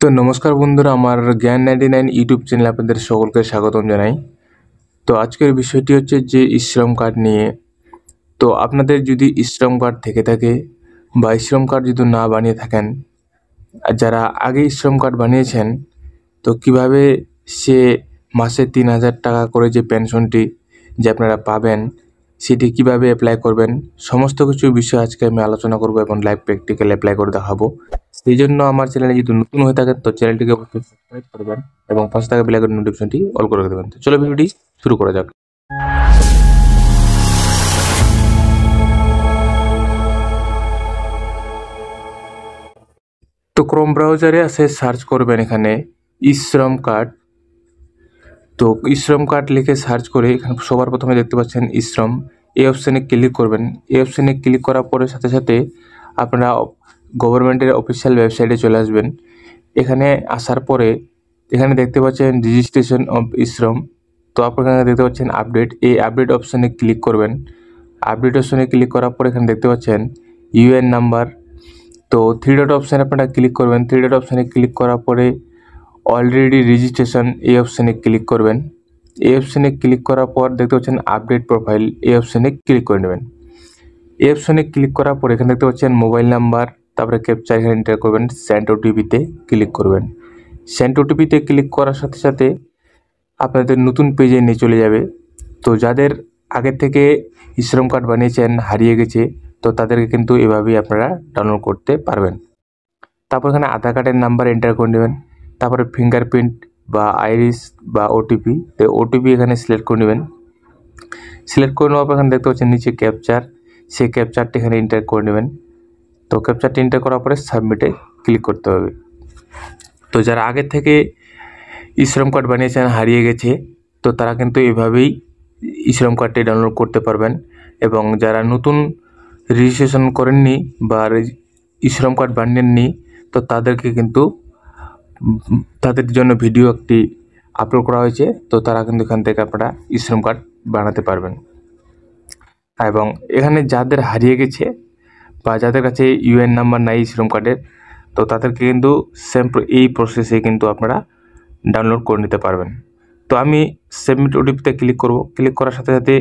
তো নমস্কার বন্ধুরা, আমার জ্ঞান 99 ইউটিউব চ্যানেলে আপনাদের সকলকে স্বাগতম জানাই। তো আজকের বিষয়টি হচ্ছে যে শ্রম কার্ড নিয়ে। তো আপনাদের যদি শ্রম কার্ড থেকে থাকে বা শ্রম কার্ড যদি না বানিয়ে থাকেন, আর যারা আগে শ্রম কার্ড বানিয়েছেন, তো কিভাবে সে মাসে 3000 টাকা করে যে পেনশনটি যে আপনারা পাবেন, সেটি কিভাবে অ্যাপ্লাই করবেন, সমস্ত কিছু বিষয় আজকে আমি আলোচনা করব এবং লাইভ প্র্যাকটিক্যাল অ্যাপ্লাই করে দেখাবো। এই জন্য আমার চ্যানেলে যদি নতুন হয়ে থাকেন তো চ্যানেলটিকে অবশ্যই সাবস্ক্রাইব করবেন এবং পাশে থাকা বেল আইকনের নোটিফিকেশনটি অল করে দেবেন। তো চলো ভিডিওটি শুরু করা যাক। তো ক্রোম ব্রাউজারে আসে সার্চ করবেন এখানে শ্রম কার্ড। তো শ্রম কার্ড লিখে সার্চ করে এখানে সবার প্রথমে দেখতে পাচ্ছেন শ্রম, এই অপশানে ক্লিক করবেন। এই অপশানে ক্লিক করার পরে সাথে সাথে আপনারা গভর্নমেন্টের অফিসিয়াল ওয়েবসাইটে চলে আসবেন। এখানে আসার পরে এখানে দেখতে পাচ্ছেন রেজিস্ট্রেশন অফ শ্রম। তো আপনারা এখানে দেখতে পাচ্ছেন আপডেট, এই আপডেট অপশানে ক্লিক করবেন। আপডেট অপশানে ক্লিক করার পরে এখানে দেখতে পাচ্ছেন ইউএন নাম্বার। তো থ্রি ডট অপশানে আপনারা ক্লিক করবেন। থ্রি ডট অপশানে ক্লিক করার পরে অলরেডি রেজিস্ট্রেশন, এই অপশানে ক্লিক করবেন। এই অপশানে ক্লিক করার পর দেখতে পাচ্ছেন আপডেট প্রোফাইল, এই অপশানে ক্লিক করে নেবেন। এই অপশানে ক্লিক করার পর এখানে দেখতে পাচ্ছেন মোবাইল নাম্বার, তারপরে ক্যাপচার এখানে এন্টার করবেন। সেন্ড ওটিপিতে ক্লিক করবেন। সেন্ড ওটিপিতে ক্লিক করার সাথে সাথে আপনাদের নতুন পেজে নিয়ে চলে যাবে। তো যাদের আগে থেকে শ্রম কার্ড বানিয়েছেন হারিয়ে গেছে, তো তাদেরকে কিন্তু এভাবেই আপনারা ডাউনলোড করতে পারবেন। তারপর এখানে আধার কার্ডের নাম্বার এন্টার করে নেবেন। তারপরে ফিঙ্গারপ্রিন্ট বা আইরিস বা ওটিপি, তো ওটিপি এখানে সিলেক্ট করে নেবেন। সিলেক্ট করে নেওয়ার পর এখানে দেখতে পাচ্ছেন নিচে ক্যাপচার, সেই ক্যাপচারটি এখানে এন্টার করে নেবেন। তো ক্যাপচারটি এন্টার করার পরে সাবমিটে ক্লিক করতে হবে। তো যারা আগে থেকে শ্রম কার্ড বানিয়েছেন হারিয়ে গেছে, তো তারা কিন্তু এভাবেই শ্রম কার্ডটি ডাউনলোড করতে পারবেন। এবং যারা নতুন রেজিস্ট্রেশন করেননি বা শ্রম কার্ড বানিয়েননি, তো তাদেরকে কিন্তু তাদের জন্য ভিডিও একটি আপলোড করা হয়েছে। তো তারা কিন্তু এখান থেকে আপনারা শ্রম কার্ড বানাতে পারবেন। এবং এখানে যাদের হারিয়ে গেছে বা যাদের কাছে ইউএন নাম্বার নাই শ্রম কার্ডের, তো তাদেরকে কিন্তু সেম এই প্রসেসে কিন্তু আপনারা ডাউনলোড করে নিতে পারবেন। তো আমি সাবমিট ওটিপিতে ক্লিক করব। ক্লিক করার সাথে সাথে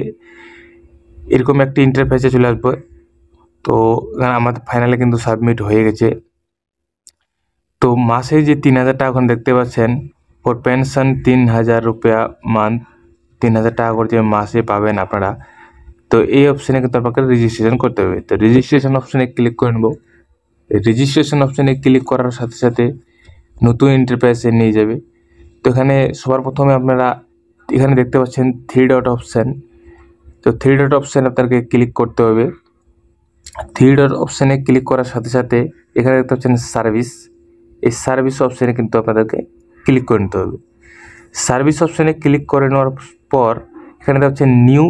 এরকম একটি ইন্টারফেসে চলে আসবে। তো এখানে আমাদের ফাইনালি কিন্তু সাবমিট হয়ে গেছে। তো মাসে যে 3000 টাকা এখন দেখতে পাচ্ছেন, ফর পেনশন 3000 রুপিয়া মান্থ, 3000 টাকা করে যে মাসে পাবেন আপনারা। তো এই অপশানে কিন্তু আপনাকে রেজিস্ট্রেশন করতে হবে। তো রেজিস্ট্রেশন অপশানে ক্লিক করে নেব। রেজিস্ট্রেশন অপশানে ক্লিক করার সাথে সাথে নতুন ইন্টারফেসে নিয়ে যাবে। তো এখানে সবার প্রথমে আপনারা এখানে দেখতে পাচ্ছেন থ্রি ডট অপশান। তো থ্রি ডট অপশানে আপনাকে ক্লিক করতে হবে। থ্রি ডট অপশানে ক্লিক করার সাথে সাথে এখানে দেখতে পাচ্ছেন সার্ভিস, এই সার্ভিস অপশানে কিন্তু আপনাদেরকে ক্লিক করে নিতে হবে। সার্ভিস অপশানে ক্লিক করে নেওয়ার পর এখানে দেখতে পাচ্ছেন নিউ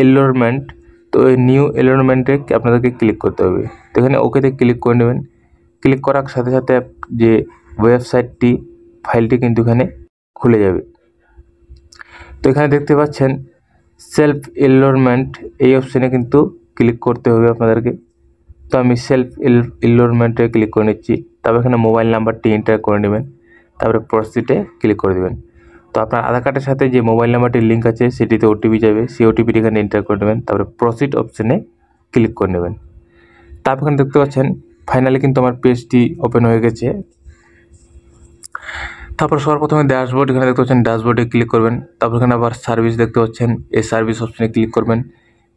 এনরোলমেন্ট। তো এই নিউ এনরোলমেন্টে আপনাদেরকে ক্লিক করতে হবে। তো এখানে ওকেতে ক্লিক করে নেবেন। ক্লিক করার সাথে সাথে যে ওয়েবসাইটটি ফাইলটি কিন্তু এখানে খুলে যাবে। তো এখানে দেখতে পাচ্ছেন সেলফ এনরোলমেন্ট, এই অপশানে কিন্তু ক্লিক করতে হবে আপনাদেরকে। তো আমি সেলফ এনরোলমেন্টে ক্লিক করে নিচ্ছি। তারপর এখানে মোবাইল নাম্বারটি এন্টার করে নেবেন। তারপরে প্রসিডে ক্লিক করে দেবেন। তো আপনার আধার কার্ডের সাথে যে মোবাইল নাম্বারটির লিঙ্ক আছে সেটিতে ওটিপি যাবে, সেই ওটিপিটি এখানে এন্টার করে নেবেন। তারপরে প্রসিড অপশানে ক্লিক করে নেবেন। তারপর এখানে দেখতে পাচ্ছেন ফাইনালি কিন্তু আমার পেজটি ওপেন হয়ে গেছে। তারপর সবার প্রথমে ড্যাশবোর্ড, এখানে দেখতে পাচ্ছেন ড্যাশবোর্ডে ক্লিক করবেন। তারপর এখানে আবার সার্ভিস দেখতে পাচ্ছেন, এই সার্ভিস অপশানে ক্লিক করবেন।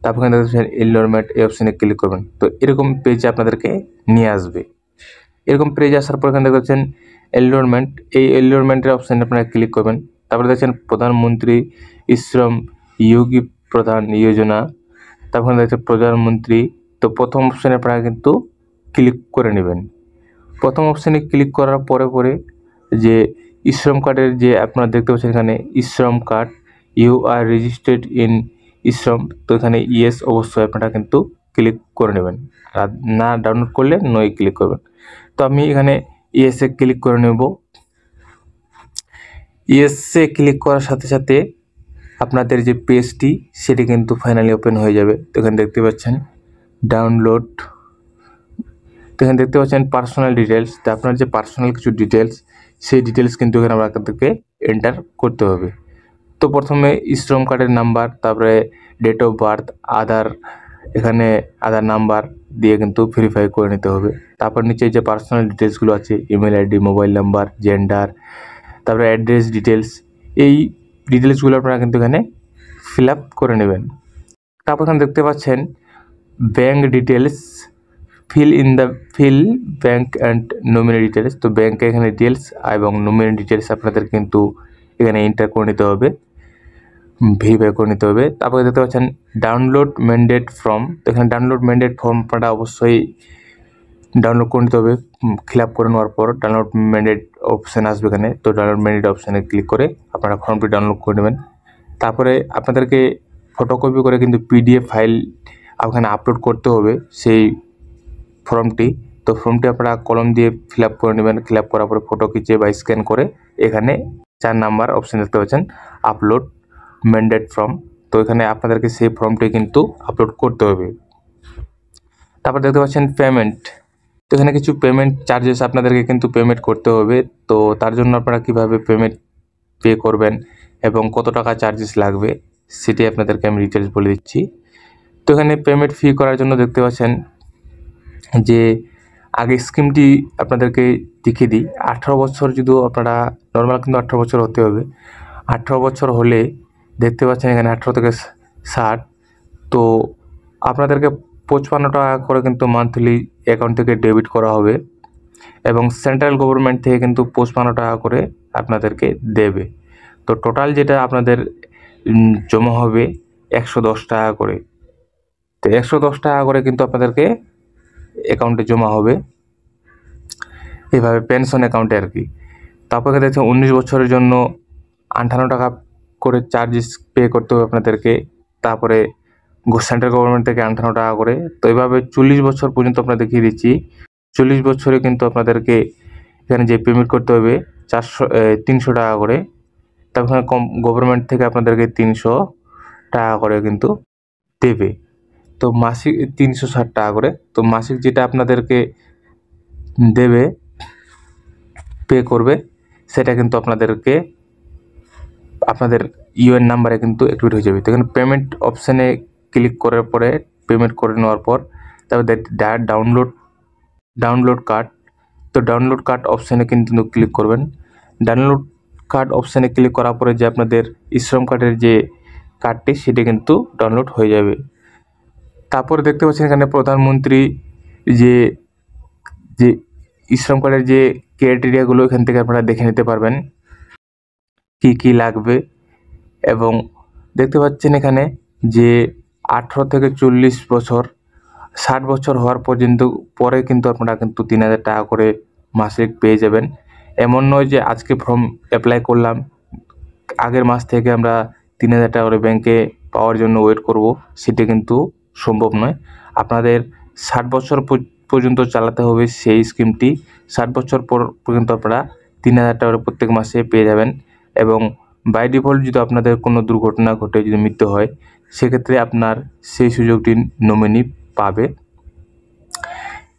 তারপর এখানে দেখতে পাচ্ছেন এনরোলমেন্ট, এই অপশানে ক্লিক করবেন। তো এরকম পেজে আপনাদেরকে নিয়ে আসবে। এরকম পেজ আসার পর এখানে দেখতে পাচ্ছেন এনরোলমেন্ট, এই এনরোলমেন্টের অপশানে আপনারা ক্লিক করবেন। তারপরে দেখছেন প্রধানমন্ত্রী শ্রম যোগী প্রধান যোজনা, তারপরে দেখছেন প্রধানমন্ত্রী। তো প্রথম অপশানে আপনারা কিন্তু ক্লিক করে নেবেন। প্রথম অপশানে ক্লিক করার পরে পরে যে শ্রম কার্ডের যে আপনারা দেখতে পাচ্ছেন এখানে Shram card you are registered in Shram, তো এখানে ইয়েস অবশ্যই আপনারা কিন্তু ক্লিক করে নেবেন। আর না ডাউনলোড করলে নই ক্লিক করবেন। তো আমি এখানে ইয়েসে ক্লিক করে নেব। ইয়েসে ক্লিক করার সাথে সাথে আপনাদের যে পেজটি সেটি কিন্তু ফাইনালি ওপেন হয়ে যাবে। তো এখানে দেখতে পাচ্ছেন ডাউনলোড। তো এখানে দেখতে পাচ্ছেন পার্সোনাল ডিটেলস, তো আপনার যে পার্সোনাল কিছু ডিটেলস, সেই ডিটেলস কিন্তু এখানে আপনাদেরকে এন্টার করতে হবে। তো প্রথমে শ্রম কার্ডের নাম্বার, তারপরে ডেট অফ বার্থ, আধার, এখানে আধার নাম্বার দিয়ে কিন্তু ভেরিফাই করে নিতে হবে। তারপর নিচে যে পার্সোনাল ডিটেলসগুলো আছে, email ID, mobile number, gender, তারপরে অ্যাড্রেস ডিটেলস, এই ডিটেলসগুলো আপনারা কিন্তু এখানে ফিল আপ করে নেবেন। তারপর এখানে দেখতে পাচ্ছেন bank details, fill bank and nominee details. তো ব্যাঙ্কে এখানে ডিটেলস এবং নমিনি ডিটেলস আপনাদের কিন্তু এখানে এন্টার করে নিতে হবে, ভেরিফাই করে নিতে হবে। তারপরে দেখতে পাচ্ছেন ডাউনলোড ম্যান্ডেট ফর্ম, তো এখানে ডাউনলোড ম্যান্ডেট ফর্ম আপনারা অবশ্যই ডাউনলোড করে নিতে হবে। ফিল আপ করে নেওয়ার পর ডাউনলোড ম্যান্ডেট অপশান আসবে এখানে, তো ডাউনলোড ম্যান্ডেট অপশানে ক্লিক করে আপনারা ফর্মটি ডাউনলোড করে নেবেন। তারপরে আপনাদেরকে ফটোকপি করে কিন্তু পিডিএফ ফাইল ওখানে আপলোড করতে হবে সেই ফর্মটি। তো ফর্মটি আপনারা কলম দিয়ে ফিল আপ করে নেবেন। ফিল আপ করার পরে ফটো খিচে বা স্ক্যান করে এখানে 4 নাম্বার অপশান দেখতে পাচ্ছেন আপলোড ম্যান্ডেট ফর্ম, তো এখানে আপনাদেরকে সেই ফর্মটি কিন্তু আপলোড করতে হবে। তারপর দেখতে পাচ্ছেন পেমেন্ট, তো এখানে কিছু পেমেন্ট চার্জেস আপনাদেরকে কিন্তু পেমেন্ট করতে হবে। তো তার জন্য আপনারা কীভাবে পেমেন্ট পে করবেন এবং কত টাকা চার্জেস লাগবে সেটি আপনাদেরকে আমি ডিটেলস বলে দিচ্ছি। তো এখানে পেমেন্ট ফি করার জন্য দেখতে পাচ্ছেন যে আগে স্কিমটি আপনাদেরকে দেখিয়ে দিই। 18 বছর যদি আপনারা, নর্মাল কিন্তু 18 বছর হতে হবে। 18 বছর হলে দেখতে পাচ্ছেন এখানে 18 থেকে 60, তো আপনাদেরকে 55 টাকা করে কিন্তু মান্থলি অ্যাকাউন্ট থেকে ডেবিট করা হবে এবং সেন্ট্রাল গভর্নমেন্ট থেকে কিন্তু 55 টাকা করে আপনাদেরকে দেবে। তো টোটাল যেটা আপনাদের জমা হবে 110 টাকা করে। তো 110 টাকা করে কিন্তু আপনাদেরকে অ্যাকাউন্টে জমা হবে, এইভাবে পেনশন অ্যাকাউন্টে আর কি। তারপরে দেখছেন 19 বছরের জন্য 58 টাকা করে চার্জেস পে করতে হবে আপনাদেরকে। তারপরে সেন্ট্রাল গভর্নমেন্ট থেকে 58 টাকা করে। তো এইভাবে 40 বছর পর্যন্ত আপনারা দেখিয়ে দিচ্ছি। 40 বছরে কিন্তু আপনাদেরকে এখানে যে পেমেন্ট করতে হবে 300 টাকা করে। তারপর গভর্নমেন্ট থেকে আপনাদেরকে 300 টাকা করে কিন্তু দেবে। তো মাসিক 360 টাকা করে। তো মাসিক যেটা আপনাদেরকে দেবে, পে করবে, সেটা কিন্তু আপনাদেরকে আপনাদের ইউএন নাম্বারে কিন্তু অ্যাক্টিভেট হয়ে যাবে। তো এখানে পেমেন্ট অপশানে ক্লিক করার পরে পেমেন্ট করে নেওয়ার পর তারপর ডাউনলোড কার্ড, তো ডাউনলোড কার্ড অপশানে কিন্তু ক্লিক করবেন। ডাউনলোড কার্ড অপশানে ক্লিক করার পরে যে আপনাদের শ্রম কার্ডের যে কার্ডটি সেটি কিন্তু ডাউনলোড হয়ে যাবে। তারপরে দেখতে পাচ্ছেন এখানে প্রধানমন্ত্রী যে শ্রম কার্ডের যে ক্রাইটেরিয়াগুলো এখান থেকে আপনারা দেখে নিতে পারবেন কি কি লাগবে। এবং দেখতে পাচ্ছেন এখানে যে 18 থেকে 40 বছর, 60 বছর হওয়ার পর্যন্ত পরে কিন্তু আপনারা কিন্তু 3000 টাকা করে মাসিক পেয়ে যাবেন। এমন নয় যে আজকে ফর্ম অ্যাপ্লাই করলাম, আগের মাস থেকে আমরা 3000 টাকা করে ব্যাংকে পাওয়ার জন্য ওয়েট করব, সেটা কিন্তু সম্ভব নয়। আপনাদের 60 বছর পর্যন্ত চালাতে হবে সেই স্কিমটি। 60 বছর পর্যন্ত আপনারা 3000 টাকা করে প্রত্যেক মাসে পেয়ে যাবেন। এবং বাই ডিফল্ট যদি আপনাদের কোনো দুর্ঘটনা ঘটে, যদি মৃত্যু হয়, সেক্ষেত্রে আপনার সেই সুযোগটি নমিনি পাবে।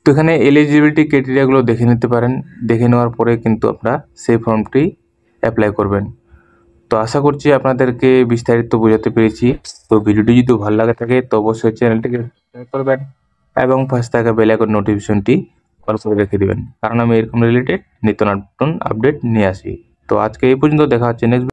তো এখানে এলিজিবিলিটি ক্রাইটেরিয়াগুলো দেখে নিতে পারেন। দেখে নেওয়ার পরে কিন্তু আপনারা সেই ফর্মটি অ্যাপ্লাই করবেন। তো আশা করছি আপনাদেরকে বিস্তারিত বোঝাতে পেরেছি। তো ভিডিওটি যদি ভালো লাগে থাকে তো অবশ্যই চ্যানেলটিকে সাবস্ক্রাইব করবেন এবং পাশে থাকা বেল আইকন নোটিফিকেশনটি অল করে রেখে দিবেন, কারণ আমি এরকম রিলেটেড নিত্য নতুন আপডেট নিয়ে আসি। তো আজকে এই পর্যন্ত, দেখা হচ্ছে নেক্সট